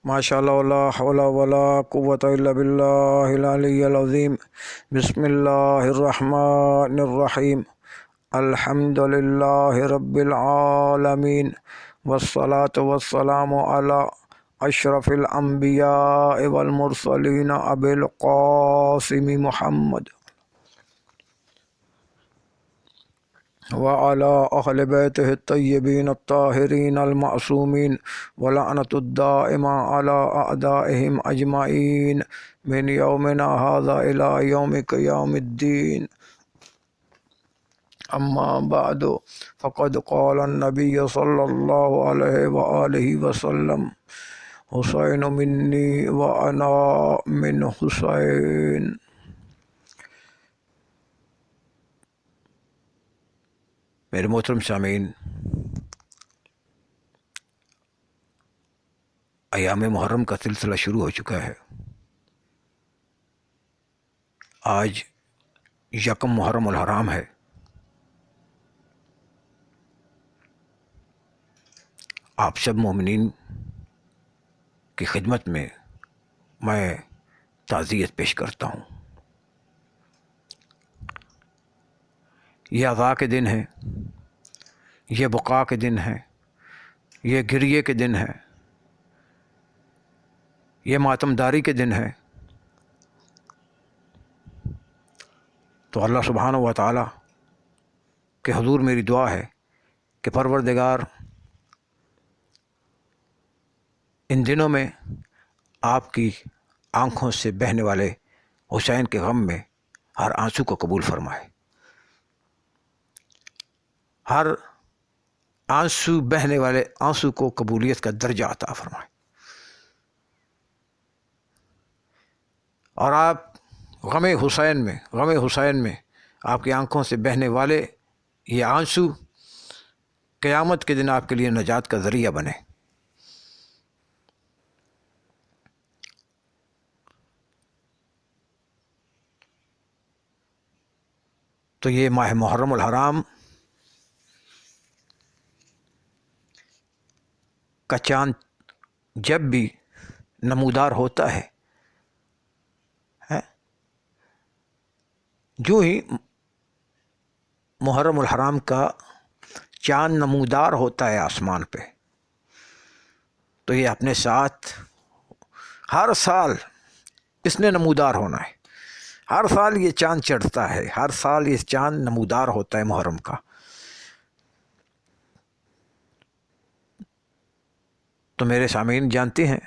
ماشاء اللہ ولا حول ولا قوة الا باللہ العلی العظیم۔ بسم اللہ الرحمن الرحیم۔ الحمد للہ رب العالمین، والصلاة والسلام علی اشرف الانبیاء والمرسلین ابی القاسم محمد وعلى أهل بيته الطيبين الطاهرين المعصومين ولعنة الدائمة على أعدائهم أجمعين من يومنا هذا إلى يوم قيام الدين. أما بعد، فقد قال النبي صلى الله عليه وآله وسلم: حسين مني وأنا من حسين۔ میرے محترم سامعین، ایام محرم کا سلسلہ شروع ہو چکا ہے۔ آج یکم محرم الحرام ہے۔ آپ سب مومنین کی خدمت میں میں تعزیت پیش کرتا ہوں۔ یہ عزا کے دن ہے، یہ بقا کے دن ہے، یہ گریے کے دن ہے، یہ ماتم داری کے دن ہے۔ تو اللہ سبحانہ و تعالی کے حضور میری دعا ہے کہ پروردگار ان دنوں میں آپ کی آنکھوں سے بہنے والے حسین کے غم میں ہر آنسو کو قبول فرمائے، ہر آنسو بہنے والے آنسو کو قبولیت کا درجہ عطا فرمائے، اور آپ غم حسین میں آپ کی آنکھوں سے بہنے والے یہ آنسو قیامت کے دن آپ کے لیے نجات کا ذریعہ بنے۔ تو یہ ماہ محرم الحرام کا چاند جب بھی نمودار ہوتا ہے، جو ہی محرم الحرام کا چاند نمودار ہوتا ہے آسمان پہ، تو یہ اپنے ساتھ ہر سال اس نے نمودار ہونا ہے۔ ہر سال یہ چاند چڑھتا ہے، ہر سال یہ چاند نمودار ہوتا ہے محرم کا۔ تو میرے سامعین جانتے ہیں،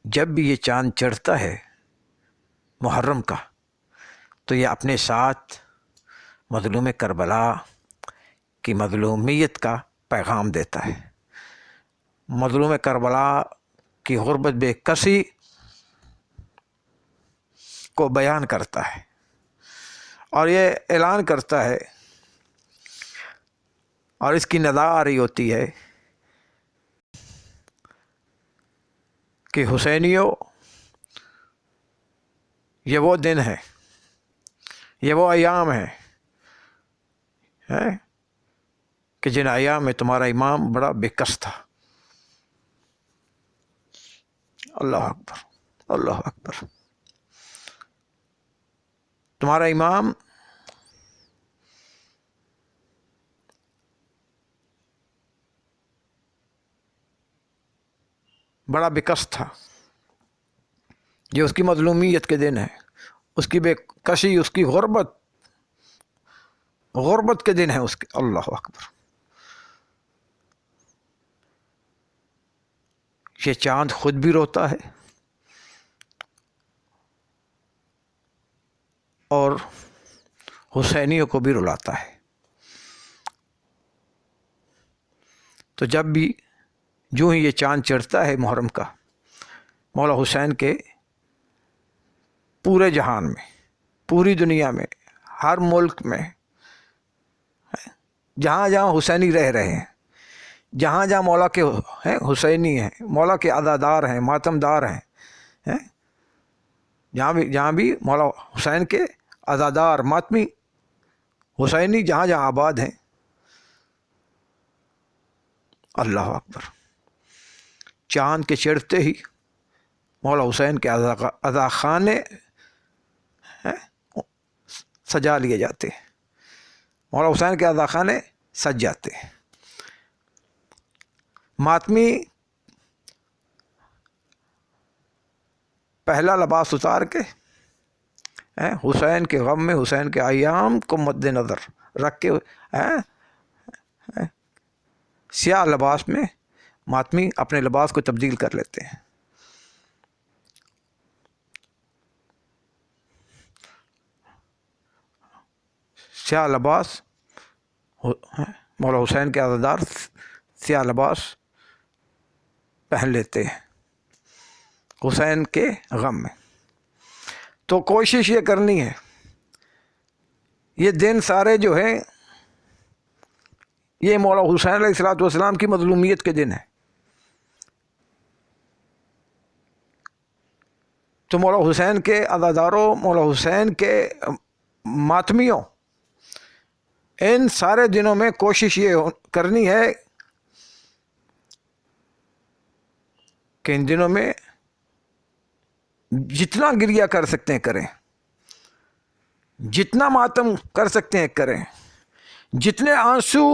جب بھی یہ چاند چڑھتا ہے محرم کا، تو یہ اپنے ساتھ مظلوم کربلا کی مظلومیت کا پیغام دیتا ہے، مظلوم کربلا کی غربت بے کسی کو بیان کرتا ہے، اور یہ اعلان کرتا ہے، اور اس کی ندا آ رہی ہوتی ہے کہ حسینیوں، یہ وہ دن ہے، یہ وہ ایام ہیں کہ جن ایام میں تمہارا امام بڑا بےکس تھا۔ اللہ اکبر، اللہ اکبر۔ تمہارا امام بڑا بےکس تھا، یہ اس کی مظلومیت کے دن ہے، اس کی بے کسی، اس کی غربت کے دن ہے اس کے۔ اللہ اکبر۔ یہ چاند خود بھی روتا ہے اور حسینیوں کو بھی رلاتا ہے۔ تو جب بھی جو ہی یہ چاند چڑھتا ہے محرم کا، مولا حسین کے پورے جہان میں، پوری دنیا میں، ہر ملک میں، جہاں جہاں حسینی رہ رہے ہیں، جہاں جہاں مولا کے حسینی ہیں، مولا کے عزادار ہیں، ماتم دار ہیں، جہاں بھی مولا حسین کے عزادار، ماتمی حسینی جہاں جہاں آباد ہیں، اللہ اکبر، چاند کے چڑھتے ہی مولا حسین کے عزا خانے سجا لیے جاتے ہیں، مولا حسین کے عزا خانے سج جاتے ہیں۔ ماتمی پہلا لباس اتار کے حسین کے غم میں، حسین کے ایام کو مد نظر رکھ کے سیاہ لباس میں ماتمی اپنے لباس کو تبدیل کر لیتے ہیں۔ سیاہ لباس، مولا حسین کے عزادار سیاہ لباس پہن لیتے ہیں حسین کے غم میں۔ تو کوشش یہ کرنی ہے، یہ دن سارے جو ہیں یہ مولا حسین علیہ الصلوۃ والسلام کی مظلومیت کے دن ہیں۔ تو مولا حسین کے عزاداروں، مولا حسین کے ماتمیوں، ان سارے دنوں میں کوشش یہ کرنی ہے کہ ان دنوں میں جتنا گریہ کر سکتے ہیں کریں، جتنا ماتم کر سکتے ہیں کریں، جتنے آنسو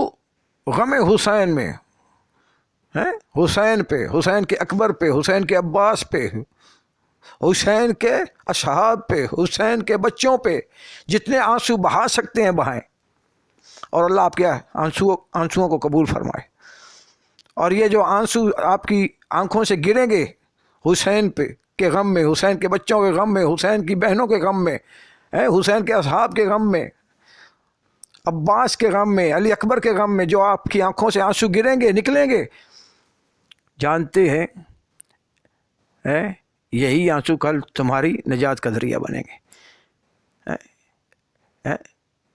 غم حسین میں حسین پہ، حسین کے اکبر پہ، حسین کے عباس پہ، حسین کے اصحاب پہ، حسین کے بچوں پہ جتنے آنسو بہا سکتے ہیں بہائیں، اور اللہ آپ کے آنسوؤں کو قبول فرمائے۔ اور یہ جو آنسو آپ کی آنکھوں سے گریں گے حسین پہ کے غم میں، حسین کے بچوں کے غم میں، حسین کی بہنوں کے غم میں، حسین کے اصحاب کے غم میں، عباس کے غم میں، علی اکبر کے غم میں، جو آپ کی آنکھوں سے آنسو گریں گے، نکلیں گے، جانتے ہیں یہی آنسو کل تمہاری نجات کا ذریعہ بنیں گے۔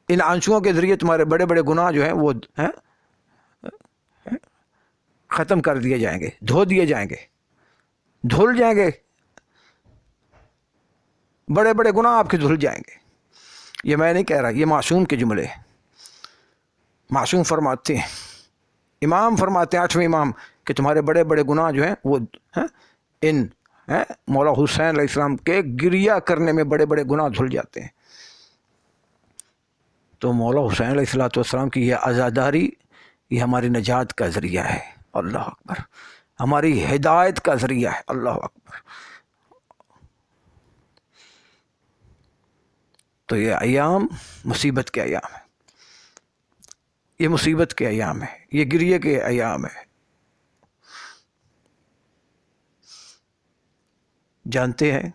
ان آنسوؤں کے ذریعے تمہارے بڑے بڑے گناہ جو ہیں وہ ختم کر دیے جائیں گے، دھو دیے جائیں گے، دھل جائیں گے، بڑے بڑے گناہ آپ کے دھل جائیں گے۔ یہ میں نہیں کہہ رہا، یہ معصوم کے جملے ہیں۔ معصوم فرماتے ہیں، امام فرماتے ہیں، 8ویں امام، کہ تمہارے بڑے بڑے گناہ جو ہیں وہ ان مولا حسین علیہ السلام کے گریہ کرنے میں بڑے بڑے گناہ دھل جاتے ہیں۔ تو مولا حسین علیہ الصلوۃ والسلام کی یہ عزاداری یہ ہماری نجات کا ذریعہ ہے۔ اللہ اکبر، ہماری ہدایت کا ذریعہ ہے۔ اللہ اکبر۔ تو یہ ایام مصیبت کے ایام ہیں، یہ مصیبت کے ایام ہیں، یہ گریے کے ایام ہیں۔ جانتے ہیں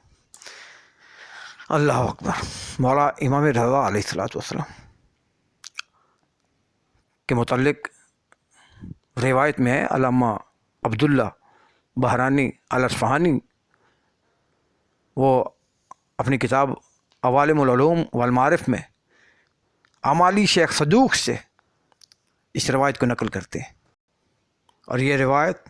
اللہ اکبر، مولا امام رضا علیہ الصلوۃ والسلام کے متعلق روایت میں ہے، علامہ عبداللہ بہرانی الاصفہانی وہ اپنی کتاب عوالم العلوم والمعارف میں عمالی شیخ صدوق سے اس روایت کو نقل کرتے ہیں، اور یہ روایت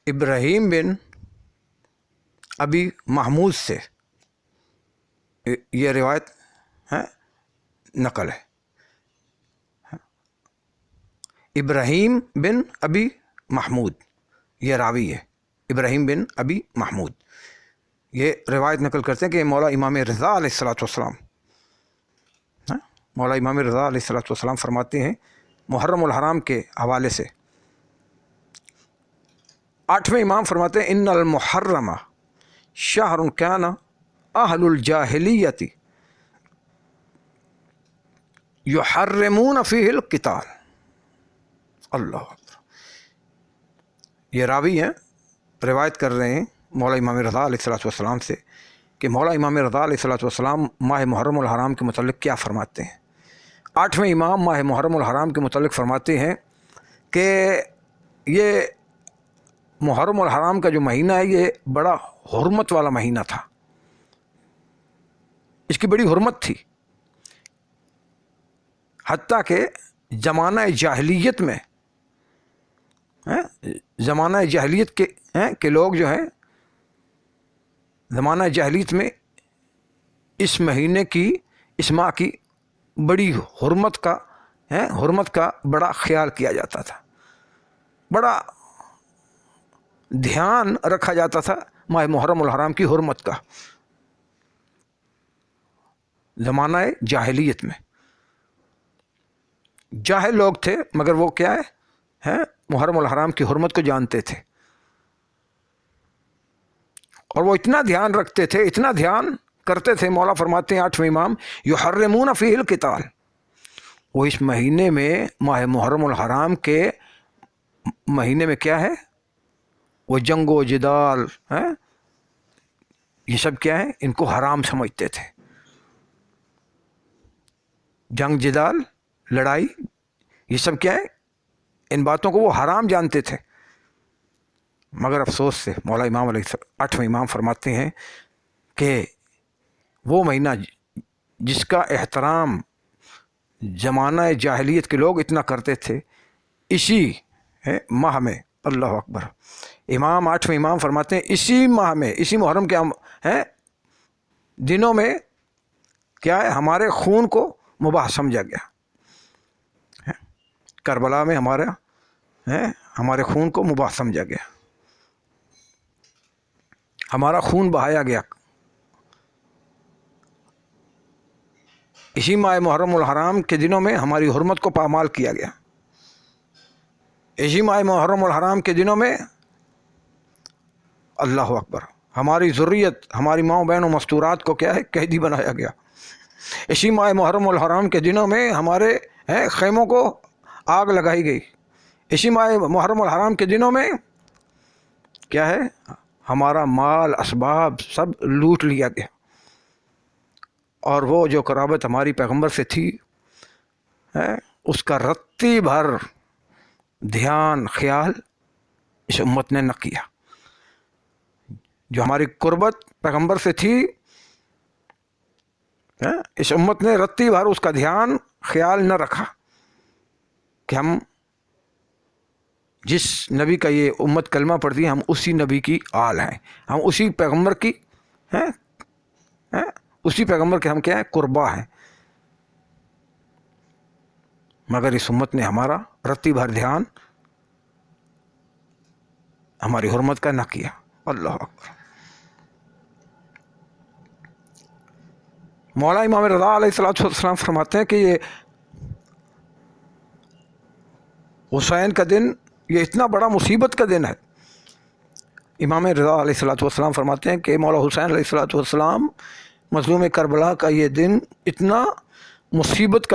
ابراہیم بن ابی محمود سے یہ روایت نقل ہے۔ ابراہیم بن ابی محمود یہ راوی ہے، ابراہیم بن ابی محمود یہ روایت نقل کرتے ہیں کہ مولا امام رضا علیہ الصلوۃ والسلام مولا امام رضا علیہ الصلوۃ والسلام فرماتے ہیں محرم الحرام کے حوالے سے، 8ویں امام فرماتے ہیں ان المحرم شہر کان اہل الجاہلیت یحرمون فیہ القتال۔ اللہ اکبر، یہ راوی ہیں روایت کر رہے ہیں مولا امام رضا علیہ الصلوۃ والسلام سے کہ مولا امام رضا علیہ الصلوۃ والسلام ماہ محرم الحرام کے متعلق کیا فرماتے ہیں۔ 8ویں امام ماہ محرم الحرام کے متعلق فرماتے ہیں کہ یہ محرم الحرام کا جو مہینہ ہے یہ بڑا حرمت والا مہینہ تھا، اس کی بڑی حرمت تھی، حتیٰ کہ زمانہ جاہلیت میں زمانہ جاہلیت کے لوگ جو ہیں زمانہ جاہلیت میں اس مہینے کی، اس ماہ کی بڑی حرمت کا بڑا خیال کیا جاتا تھا، بڑا دھیان رکھا جاتا تھا ماہ محرم الحرام کی حرمت کا زمانہ جاہلیت میں۔ جاہل لوگ تھے مگر وہ کیا ہے محرم الحرام کی حرمت کو جانتے تھے، اور وہ اتنا دھیان رکھتے تھے، اتنا دھیان کرتے تھے، مولا فرماتے ہیں 8ویں امام یحرمون فیہ القتال، وہ اس مہینے میں ماہ محرم الحرام کے مہینے میں کیا ہے وہ جنگ و جدال یہ سب کیا ہے ان کو حرام سمجھتے تھے، جنگ جدال لڑائی یہ سب کیا ہے ان باتوں کو وہ حرام جانتے تھے۔ مگر افسوس سے مولا امام علیہ 8ویں امام فرماتے ہیں کہ وہ مہینہ جس کا احترام زمانہ جاہلیت کے لوگ اتنا کرتے تھے، اسی ماہ میں اللہ اکبر امام 8ویں امام فرماتے ہیں اسی ماہ میں، اسی محرم کے دنوں میں کیا ہے ہمارے خون کو مباح سمجھا گیا، کربلا میں ہمارے خون کو مباح سمجھا گیا، ہمارا خون بہایا گیا، اسی ماہ محرم الحرام کے دنوں میں ہماری حرمت کو پامال کیا گیا، اسی ماہ محرم الحرام کے دنوں میں اللہ اکبر ہماری ذریت، ہماری ماں بہن و مستورات کو کیا ہے قیدی بنایا گیا، اسی ماہ محرم الحرام کے دنوں میں ہمارے خیموں کو آگ لگائی گئی، اسی ماہ محرم الحرام کے دنوں میں کیا ہے ہمارا مال اسباب سب لوٹ لیا گیا، اور وہ جو قرابت ہماری پیغمبر سے تھی اس کا رتی بھر دھیان خیال اس امت نے نہ کیا، جو ہماری قربت پیغمبر سے تھی اس امت نے رتی بھر اس کا دھیان خیال نہ رکھا کہ ہم جس نبی کا یہ امت کلمہ پڑھتی ہے ہم اسی نبی کی آل ہیں، ہم اسی پیغمبر کی اسی پیغمبر کے ہم کیا ہیں قربا ہیں، مگر اس امت نے ہمارا رتی بھر دھیان ہماری حرمت کا نہ کیا، اللہ اکبر۔ مولا امام رضا علیہ السلام فرماتے ہیں کہ یہ حسین کا دن یہ اتنا بڑا مصیبت کا دن ہے، امام رضا علیہ السلام فرماتے ہیں کہ مولا حسین علیہ السلام مظلوم کربلا کا یہ دن اتنا مصیبت کا